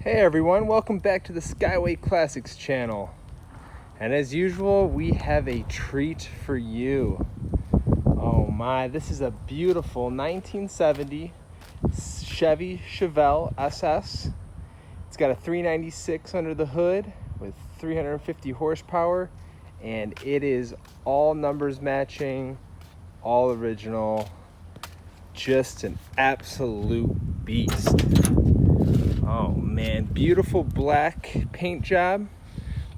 Hey everyone, welcome back to the Skyway Classics channel. And as usual, we have a treat for you. Oh my, this is a beautiful 1970 Chevy Chevelle SS. It's got a 396 under the hood with 350 horsepower, and it is all numbers matching, all original, just an absolute beast. Oh man, beautiful black paint job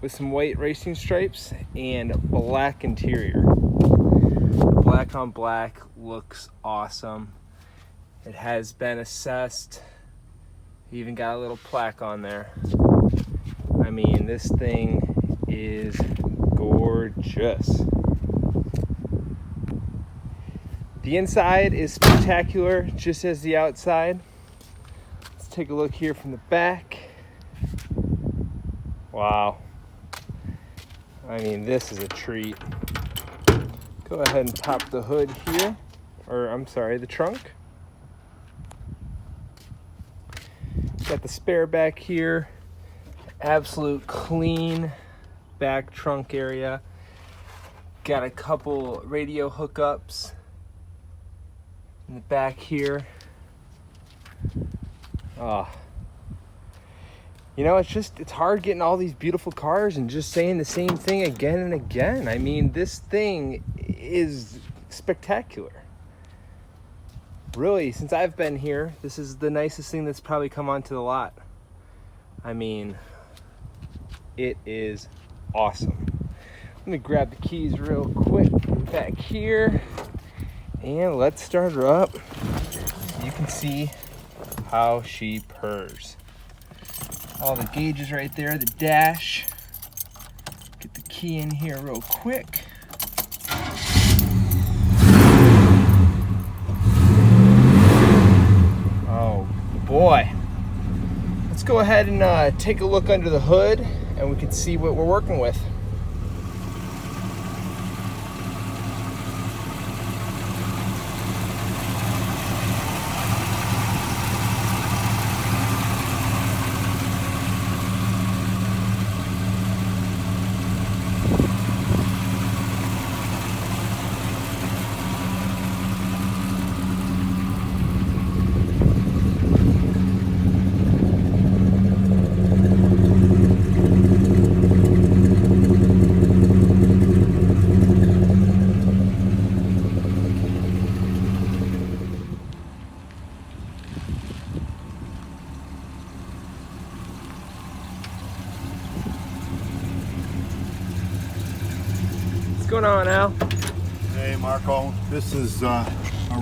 with some white racing stripes and black interior. Black on black looks awesome. It has been assessed. Even got a little plaque on there. I mean, this thing is gorgeous. The inside is spectacular, just as the outside. Take a look here from the back. Wow. I mean, this is a treat. Go ahead and pop the hood here, or I'm sorry, the trunk. Got the spare back here. Absolute clean back trunk area. Got a couple radio hookups in the back here. Oh, you know, it's hard getting all these beautiful cars and just saying the same thing again and again. I mean, this thing is spectacular. Really, since I've been here, this is the nicest thing that's probably come onto the lot. I mean, it is awesome. Let me grab the keys real quick back here and let's start her up. You can see how she purrs. All the gauges right there, the dash. Get the key in here real quick. Oh boy. Let's go ahead and take a look under the hood and we can see what we're working with. What's going on, Al? Hey, Marco. This is a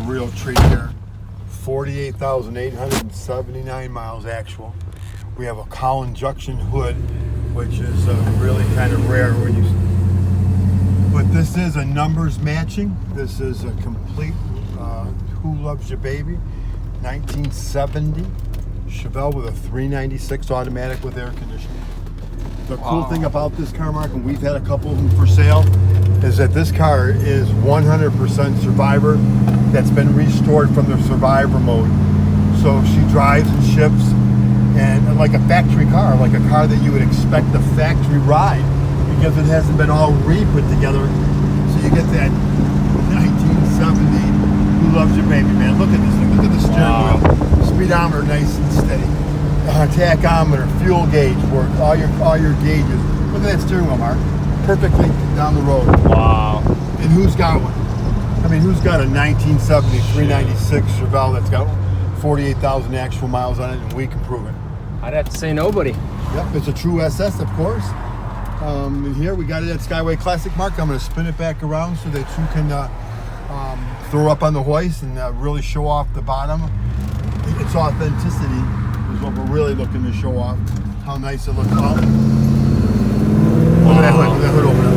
real treat here. 48,879 miles actual. We have a cowl injection hood, which is really kind of rare when you. But this is a numbers matching. This is a complete Who Loves You Baby 1970 Chevelle with a 396 automatic with air conditioning. The cool thing about this car, Mark, and we've had a couple of them for sale, is that this car is 100% Survivor that's been restored from the Survivor mode. So she drives and ships, and like a factory car, like a car that you would expect a factory ride, because it hasn't been all re-put together. So you get that 1970 Who Loves You Baby, man. Look at this thing. Look at the steering wheel. Speedometer nice and steady. Tachometer, fuel gauge work, all your gauges. Look at that steering wheel, Mark. Perfectly down the road. Wow. And who's got one? I mean, who's got a 1970 396 Chevelle that's got 48,000 actual miles on it, and we can prove it? I'd have to say nobody. Yep, it's a true SS, of course. And here we got it at Skyway Classic, Mark. I'm going to spin it back around so that you can throw up on the hoist and really show off the bottom. Its authenticity is what we're really looking to show off. How nice it looks. Oh. Look at that hood. Look at that hood open up.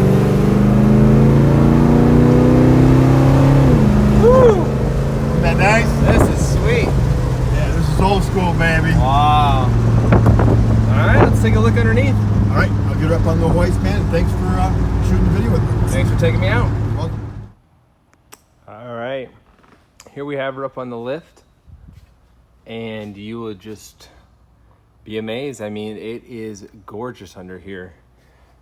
Woo! Isn't that nice? This is sweet. Yeah, this is old school, baby. Wow. All right, let's take a look underneath. All right, I'll get her up on the hoist, man. Thanks for shooting the video with me. Thanks for taking me out. You're welcome. All right, here we have her up on the lift, and you will just be amazed. I mean, it is gorgeous under here.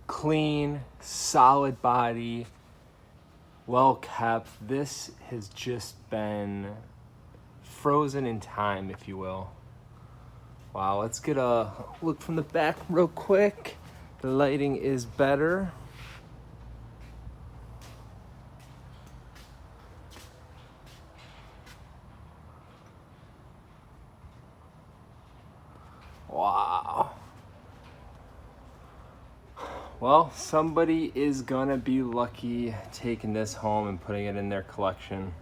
Clean, solid body, well kept. This has just been frozen in time, if you will. Wow, let's get a look from the back real quick. The lighting is better. Wow. Well, somebody is gonna be lucky taking this home and putting it in their collection.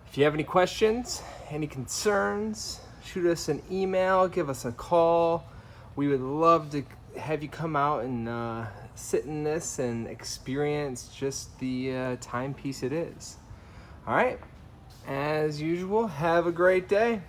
If you have any questions, any concerns, shoot us an email, give us a call. We would love to have you come out and sit in this and experience just the timepiece it is. All right, as usual, have a great day.